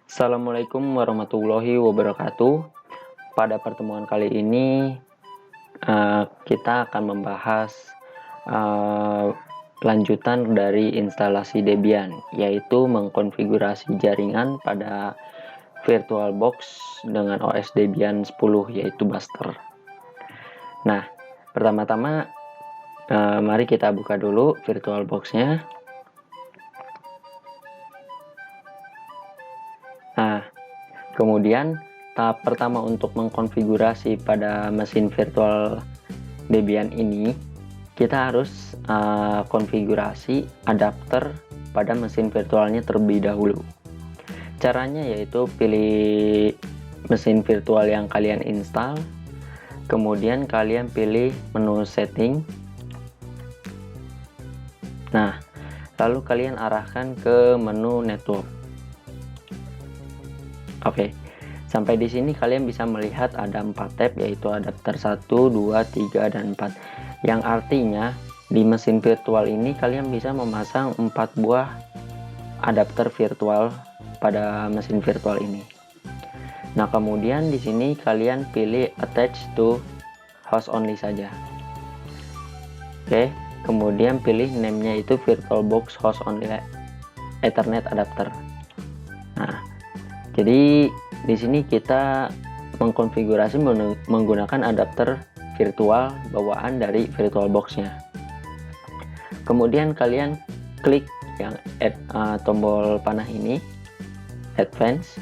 Assalamualaikum warahmatullahi wabarakatuh. Pada pertemuan kali ini kita akan membahas eh, lanjutan dari instalasi Debian, yaitu mengkonfigurasi jaringan pada VirtualBox dengan OS Debian 10, yaitu Buster. Nah, pertama-tama mari kita buka dulu VirtualBox-nya. Nah, kemudian tahap pertama untuk mengkonfigurasi pada mesin virtual Debian ini, kita harus konfigurasi adapter pada mesin virtualnya terlebih dahulu. Caranya yaitu pilih mesin virtual yang kalian install, kemudian kalian pilih menu setting. Nah, lalu kalian arahkan ke menu network. Oke, sampai di sini kalian bisa melihat ada 4 tab, yaitu adapter 1, 2, 3, dan 4. Yang artinya di mesin virtual ini kalian bisa memasang 4 buah adapter virtual pada mesin virtual ini. Nah, kemudian di sini kalian pilih attach to host only saja. Oke, kemudian pilih name-nya itu VirtualBox host only Ethernet adapter. Nah, jadi di sini kita mengkonfigurasi menggunakan adapter virtual bawaan dari VirtualBox-nya. Kemudian kalian klik yang tombol panah ini, Advance.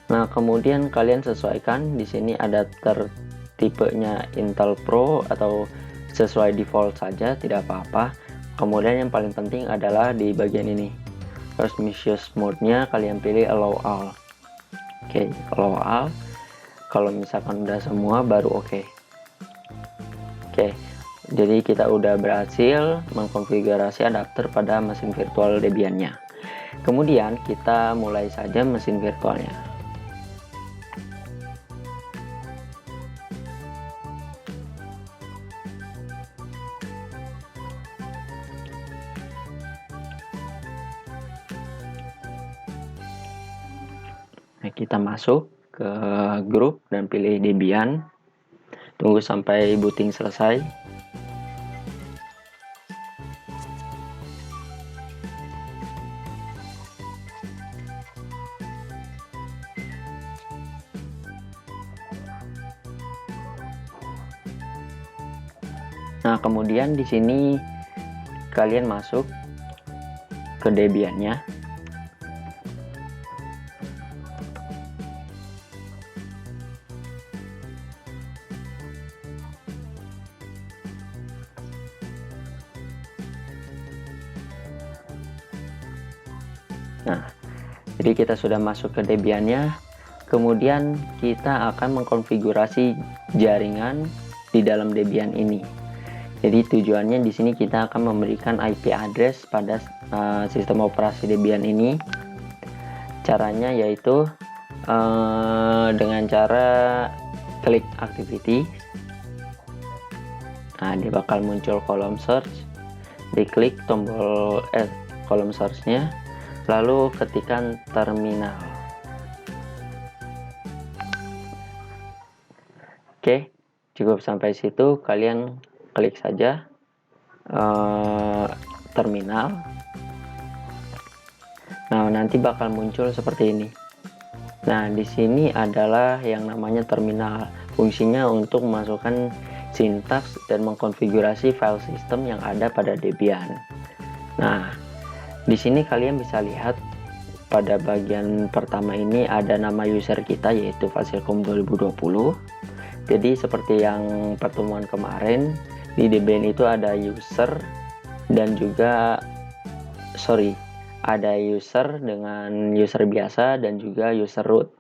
Nah, kemudian kalian sesuaikan di sini adapter tipenya Intel Pro atau sesuai default saja, tidak apa-apa. Kemudian yang paling penting adalah di bagian ini, Transmission mode-nya kalian pilih Allow All. Oke, allow all. Kalau misalkan udah semua baru oke. Oke, jadi kita udah berhasil mengkonfigurasi adapter pada mesin virtual Debian-nya. Kemudian kita mulai saja mesin virtualnya. Nah, kita masuk ke grup dan pilih Debian. Tunggu sampai booting selesai. Nah, kemudian di sini kalian masuk ke Debian-nya. Nah, jadi kita sudah masuk ke Debian-nya. Kemudian kita akan mengkonfigurasi jaringan di dalam Debian ini. Jadi tujuannya di sini kita akan memberikan IP address pada sistem operasi Debian ini. Caranya yaitu dengan cara klik activity. Nah, dia bakal muncul kolom search. Diklik tombol kolom search-nya, lalu ketikkan terminal. Oke, cukup sampai situ. Kalian klik saja terminal. Nah, nanti bakal muncul seperti ini. Nah, di sini adalah yang namanya terminal. Fungsinya untuk memasukkan sintaks dan mengkonfigurasi file system yang ada pada Debian. Nah, di sini kalian bisa lihat pada bagian pertama ini ada nama user kita, yaitu Fasilkom 2020. Jadi seperti yang pertemuan kemarin, di Debian itu ada user dan juga ada user dengan user biasa dan juga user root.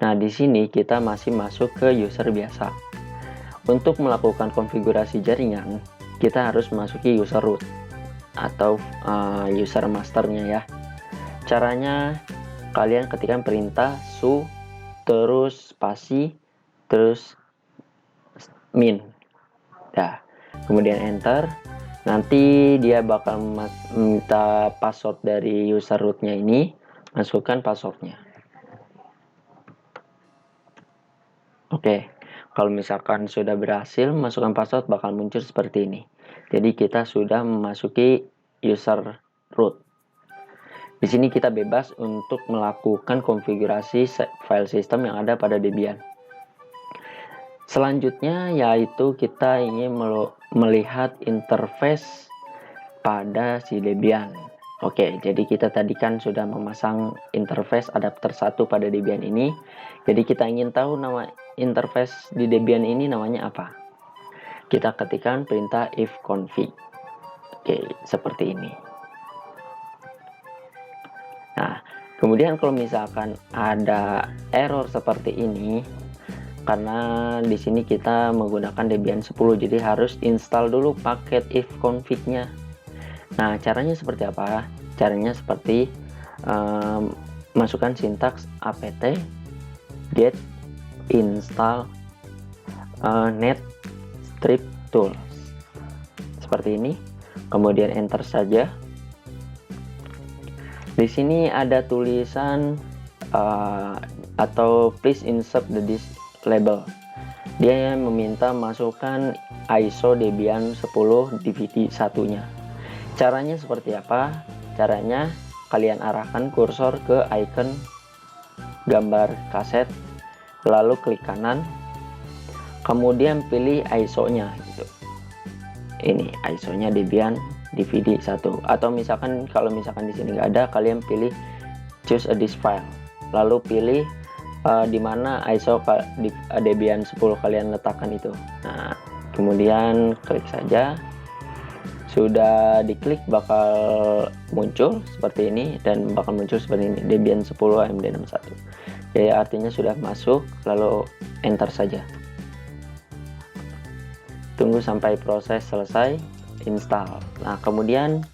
Nah, di sini kita masih masuk ke user biasa. Untuk melakukan konfigurasi jaringan, kita harus masuki user root atau user masternya ya. Caranya kalian ketikkan perintah su terus spasi terus min. Nah, kemudian enter. Nanti dia bakal minta password dari user rootnya ini. Masukkan passwordnya. Oke, kalau misalkan sudah berhasil, masukkan password bakal muncul seperti ini. Jadi kita sudah memasuki user root. Di sini kita bebas untuk melakukan konfigurasi file system yang ada pada Debian. Selanjutnya yaitu kita ingin melihat interface pada si Debian. Oke, jadi kita tadi kan sudah memasang interface adapter 1 pada Debian ini. Jadi kita ingin tahu nama interface di Debian ini namanya apa. Kita ketikkan perintah ifconfig. Oke, seperti ini. Nah, kemudian kalau misalkan ada error seperti ini, karena di sini kita menggunakan Debian 10, jadi harus install dulu paket ifconfig-nya. Nah, caranya seperti apa? Caranya seperti masukkan sintaks apt get install net strip tools seperti ini, kemudian enter saja. Di sini ada tulisan atau please insert the disk label. Dia meminta masukkan ISO Debian 10 DVD satunya. Caranya seperti apa? Caranya kalian arahkan kursor ke icon gambar kaset, lalu klik kanan, kemudian pilih ISO-nya gitu. Ini ISO-nya Debian DVD 1. Atau misalkan kalau misalkan di sini nggak ada, kalian pilih choose a disk file, lalu pilih di mana ISO di Debian 10 kalian letakkan itu. Nah, kemudian klik saja. Sudah diklik bakal muncul seperti ini dan bakal muncul seperti ini, Debian 10 AMD61. Jadi artinya sudah masuk, lalu enter saja. Tunggu sampai proses selesai, install. Nah, kemudian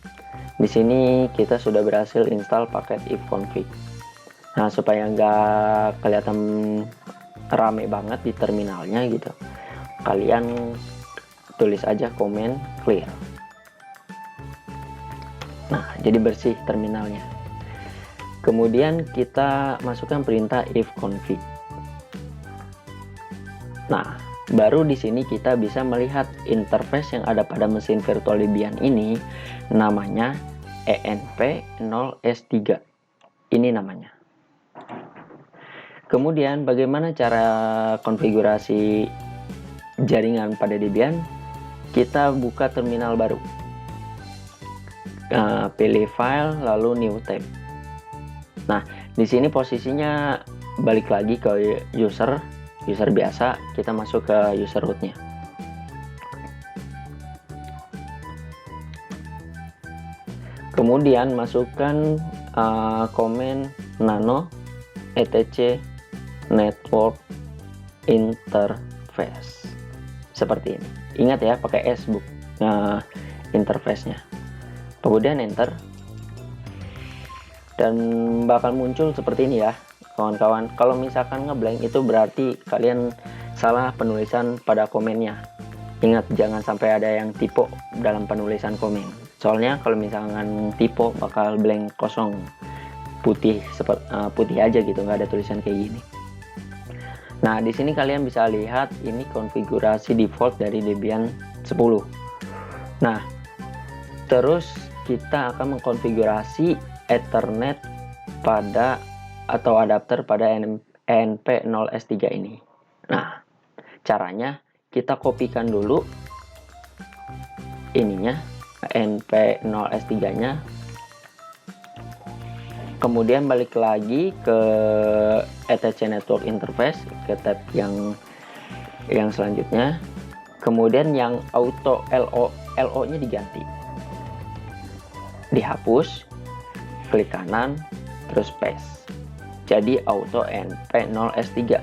di sini kita sudah berhasil install paket ifconfig. Nah, supaya nggak kelihatan rame banget di terminalnya gitu, kalian tulis aja komen clear. Nah, jadi bersih terminalnya. Kemudian kita masukkan perintah ifconfig. Nah, baru di sini kita bisa melihat interface yang ada pada mesin virtual Debian ini namanya env0s3. Ini namanya. Kemudian bagaimana cara konfigurasi jaringan pada Debian? Kita buka terminal baru. Pilih file lalu new tab. Nah, di sini posisinya balik lagi ke user biasa, kita masuk ke user rootnya. Kemudian masukkan komen nano etc network interface seperti ini. Ingat ya, pakai S interface-nya. Kemudian enter, dan bakal muncul seperti ini ya kawan-kawan. Kalau misalkan ngeblank itu berarti kalian salah penulisan pada komennya. Ingat, jangan sampai ada yang typo dalam penulisan komen. Soalnya kalau misalkan typo bakal blank kosong, putih aja gitu, nggak ada tulisan kayak gini. Nah, di sini kalian bisa lihat ini konfigurasi default dari Debian 10. Nah, terus kita akan mengkonfigurasi Ethernet pada atau adapter pada ENP0S3 ini. Nah, caranya kita kopikan dulu ininya, ENP0S3-nya. Kemudian balik lagi ke etc network interface, ke tab yang selanjutnya. Kemudian yang auto LO-nya diganti. Dihapus, klik kanan, terus paste. Jadi auto ENP0S3.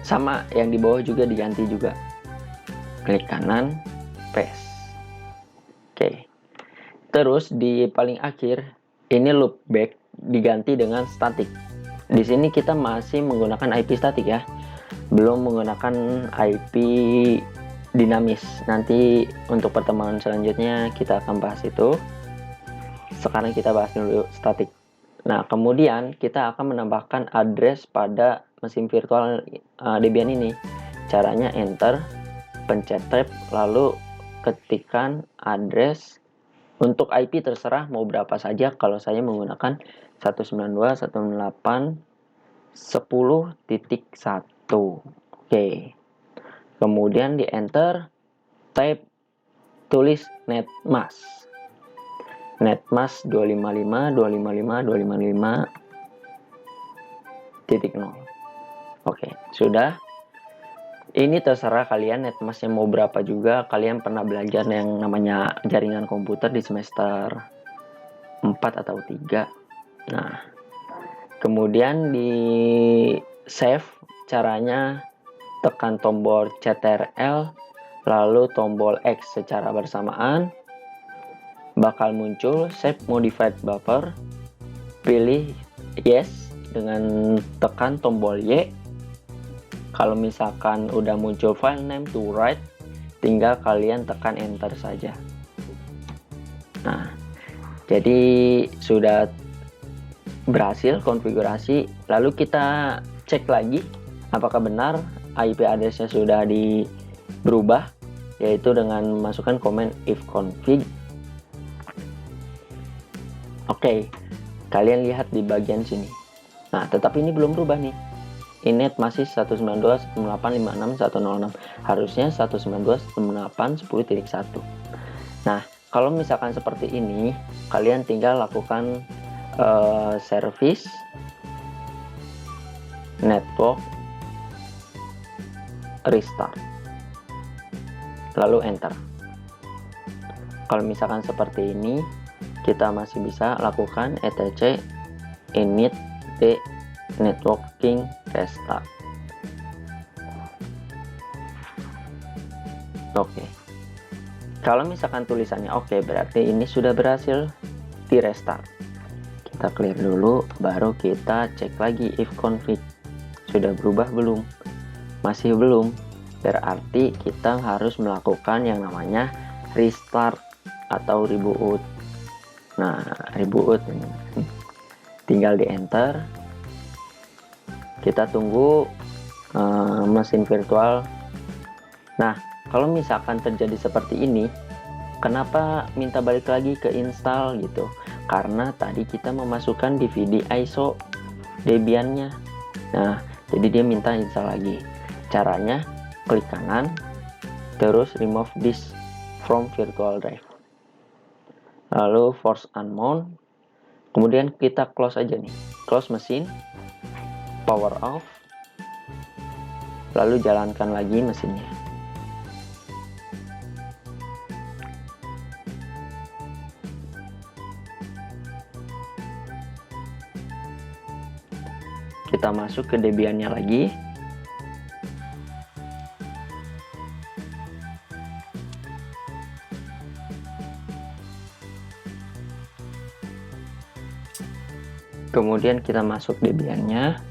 Sama yang di bawah juga diganti juga. Klik kanan, paste. Oke. Terus di paling akhir ini loopback diganti dengan static. Di sini kita masih menggunakan IP static ya. Belum menggunakan IP dinamis. Nanti untuk pertemuan selanjutnya kita akan bahas itu. Sekarang kita bahas dulu static. Nah, kemudian kita akan menambahkan address pada mesin virtual Debian ini. Caranya enter, pencet tab, lalu ketikkan address. Untuk IP terserah mau berapa saja. Kalau saya menggunakan 192.168.10.1. Oke. Kemudian di enter, type, tulis netmask. Netmask 255.255.255.0. Oke, sudah. Ini terserah kalian netmasknya mau berapa juga. Kalian pernah belajar yang namanya jaringan komputer di semester 4 atau 3. Nah, kemudian di save, caranya tekan tombol CTRL lalu tombol X secara bersamaan, bakal muncul save modified buffer. Pilih yes dengan tekan tombol Y. Kalau misalkan udah muncul file name to write, tinggal kalian tekan enter saja. Nah, jadi sudah berhasil konfigurasi. Lalu kita cek lagi apakah benar IP address-nya sudah berubah, yaitu dengan memasukkan komen if config. Oke, kalian lihat di bagian sini. Nah, tetapi ini belum berubah nih. Init masih 192.168.56.106, harusnya 192.168.10.1. Nah, kalau misalkan seperti ini, kalian tinggal lakukan service network restart, lalu enter. Kalau misalkan seperti ini, kita masih bisa lakukan etc init d networking restart. Oke. Kalau misalkan tulisannya oke, berarti ini sudah berhasil di restart. Kita clear dulu, baru kita cek lagi if config. Sudah berubah belum? Masih belum. Berarti kita harus melakukan yang namanya restart atau reboot. Nah, reboot ini. Tinggal di enter. Kita tunggu mesin virtual. Nah, kalau misalkan terjadi seperti ini, kenapa minta balik lagi ke install gitu? Karena tadi kita memasukkan DVD ISO Debian-nya. Nah, jadi dia minta install lagi. Caranya klik kanan, terus remove disk from virtual drive. Lalu force unmount. Kemudian kita close aja nih. Close mesin. Power off, lalu jalankan lagi mesinnya. Kita masuk ke Debian-nya lagi. Kemudian kita masuk Debian-nya.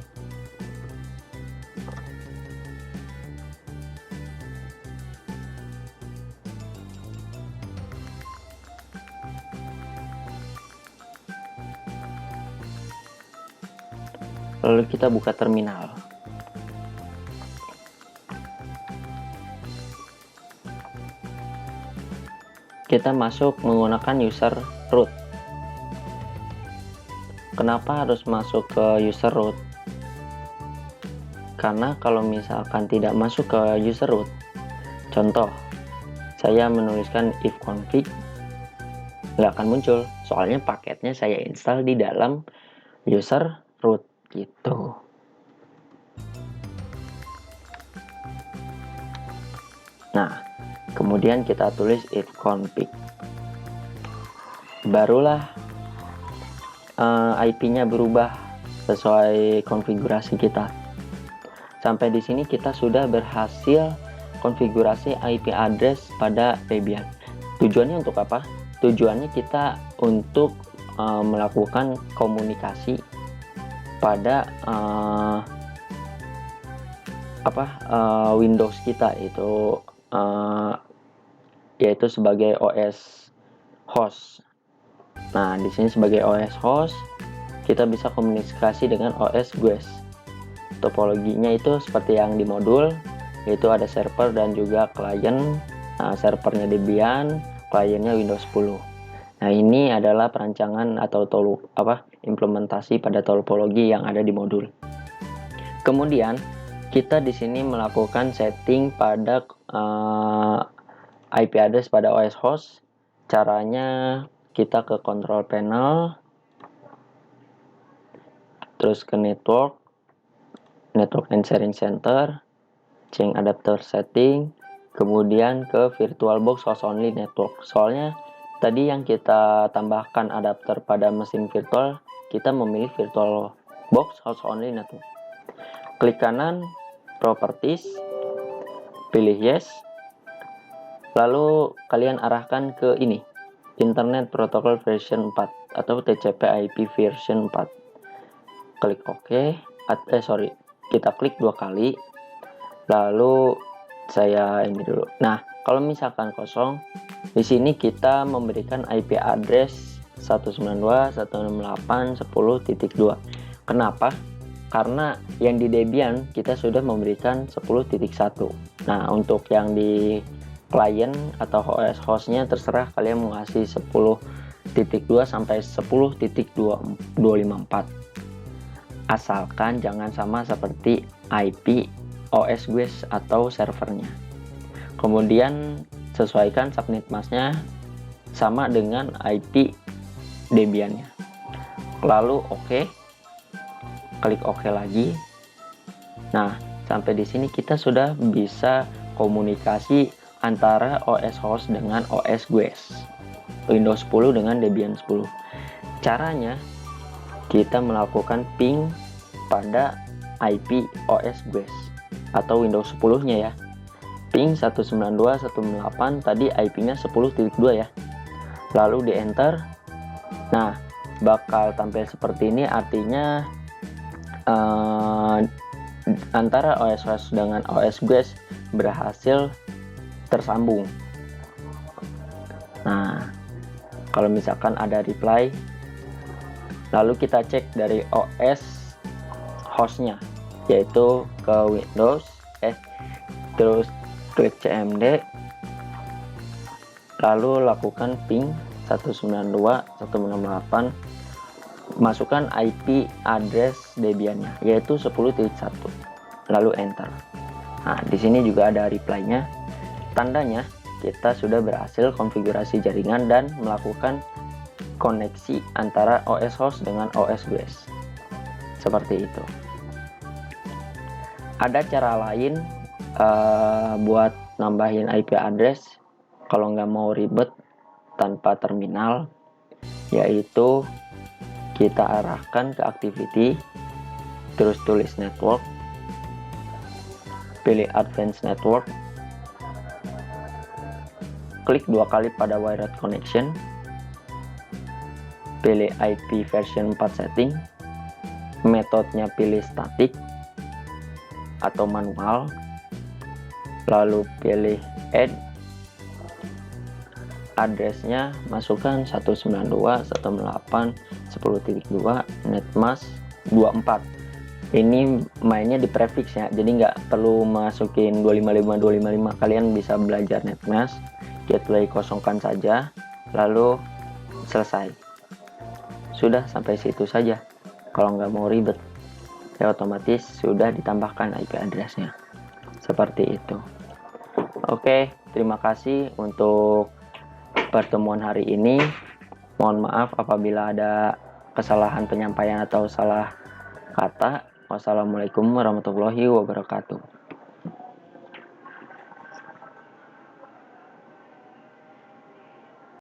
Lalu kita buka terminal. Kita masuk menggunakan user root. Kenapa harus masuk ke user root? Karena kalau misalkan tidak masuk ke user root, contoh, saya menuliskan if config, nggak akan muncul. Soalnya paketnya saya install di dalam user root gitu. Nah, kemudian kita tulis if config. Barulah IP-nya berubah sesuai konfigurasi kita. Sampai di sini kita sudah berhasil konfigurasi IP address pada Debian. Tujuannya untuk apa? Tujuannya kita untuk melakukan komunikasi pada Windows kita itu yaitu sebagai OS host. Nah, di sini sebagai OS host kita bisa komunikasi dengan OS GUES. Topologinya itu seperti yang di modul, yaitu ada server dan juga klien. Nah, servernya Debian, kliennya Windows 10. Nah, ini adalah perancangan atau implementasi pada topologi yang ada di modul. Kemudian kita di sini melakukan setting pada IP address pada OS host. Caranya kita ke control panel, terus ke network and sharing center, change adapter setting, kemudian ke VirtualBox host only network. Soalnya tadi yang kita tambahkan adapter pada mesin virtual, kita memilih VirtualBox host only network. Klik kanan, properties, pilih yes, lalu kalian arahkan ke ini, Internet Protocol version 4 atau TCP/IP version 4. Klik OK. Kita klik 2 kali. Lalu saya ini dulu. Nah, kalau misalkan kosong, di sini kita memberikan IP address 192.168.10.2. Kenapa? Karena yang di Debian kita sudah memberikan 10.1. Nah, untuk yang di klien atau OS hostnya terserah kalian mau ngasih 10.2 sampai 10.254. Asalkan jangan sama seperti IP OS GUES atau servernya. Kemudian sesuaikan subnet masknya sama dengan IP Debiannya. Lalu OK. Klik OK lagi. Nah, sampai di sini kita sudah bisa komunikasi antara OS host dengan OS GUES, Windows 10 dengan Debian 10. Caranya kita melakukan ping pada IP OS GUES atau Windows 10-nya ya. Ping 192.168, tadi IP-nya 10.2 ya. Lalu di enter. Nah, bakal tampil seperti ini, artinya antara OS host dengan OS GUES berhasil tersambung. Nah, kalau misalkan ada reply, lalu kita cek dari OS hostnya, yaitu ke Windows, terus klik CMD, lalu lakukan ping 192.168, masukkan IP address Debiannya, yaitu 10.1, lalu enter. Nah, di sini juga ada reply-nya, tandanya kita sudah berhasil konfigurasi jaringan dan melakukan koneksi antara OS host dengan OS GUES. Seperti itu. Ada cara lain buat nambahin IP address kalau nggak mau ribet tanpa terminal, yaitu kita arahkan ke activity, terus tulis network, pilih advanced network, klik 2 kali pada wired connection, pilih IP version 4 setting, metodenya pilih static atau manual, lalu pilih add, addressnya masukkan 192.168.10.2 netmask 24. Ini mainnya di prefix ya, jadi nggak perlu masukin 255 kalian bisa belajar netmask, gateway kosongkan saja, lalu selesai. Sudah sampai situ saja. Kalau nggak mau ribet, ya otomatis sudah ditambahkan IP addressnya. Seperti itu. Oke, terima kasih untuk pertemuan hari ini. Mohon maaf apabila ada kesalahan penyampaian atau salah kata. Wassalamualaikum warahmatullahi wabarakatuh.